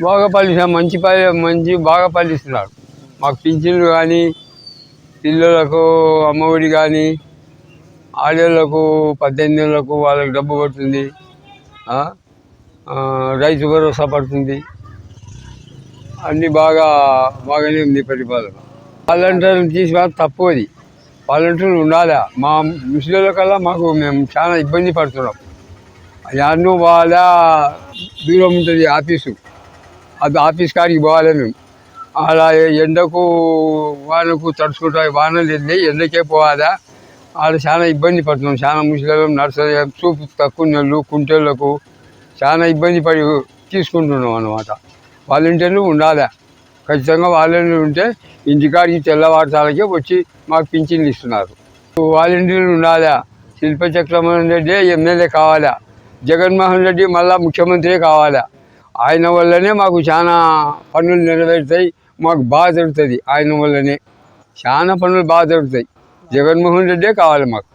బాగా పాలిస్తున్నారు, మంచి బాగా పాలిస్తున్నారు. మాకు పింఛన్లు కానీ, పిల్లలకు అమ్మఒడి కానీ, ఆడేళ్లకు 18 ఏళ్ళకు వాళ్ళకి డబ్బు పడుతుంది. ఆ? రైతు భరోసా పడుతుంది. అన్నీ బాగానే ఉంది పరిపాలన. వాలంటీర్లు తీసుకురా తప్పు అది. వాలంటీర్లు ఉండాలి. మా ముసలిళ్ళ కల్లా మేము చాలా ఇబ్బంది పడుతున్నాం. యాడ్ను పోవాలా, దూరం ఉంటుంది ఆఫీసు. అది ఆఫీస్ కాడికి పోవాలి మేము. అలా ఎండకు వానకు తడుచుకుంటా, వానలు వెళ్ళి ఎండకే పోవాలా. ఆడ చాలా ఇబ్బంది పడుతున్నాం. చాలా ముసలి నర్సరీ చూపు తక్కువ నెలలు కుంటోళ్ళకు చాలా ఇబ్బంది పడి తీసుకుంటున్నాం అన్నమాట. వాలంటీర్లు ఉండాలి. ఖచ్చితంగా వాలంటీర్లు ఉంటే ఇంటికాడికి తెల్లవారుతాలకే వచ్చి మాకు పింఛన్లు ఇస్తున్నారు. వాలంటీర్లు ఉండాలి. శిల్పచక్రమోహన్ రెడ్డి ఎమ్మెల్యే కావాలా. జగన్మోహన్ రెడ్డి మళ్ళా ముఖ్యమంత్రి కావాలా. ఆయన వల్లనే మాకు చాలా పనులు నెరవేరుతాయి. మాకు బాగా జరుగుతుంది. ఆయన వల్లనే చాలా పనులు బాగా జరుగుతాయి. జగన్మోహన్ రెడ్డే కావాలి మాకు.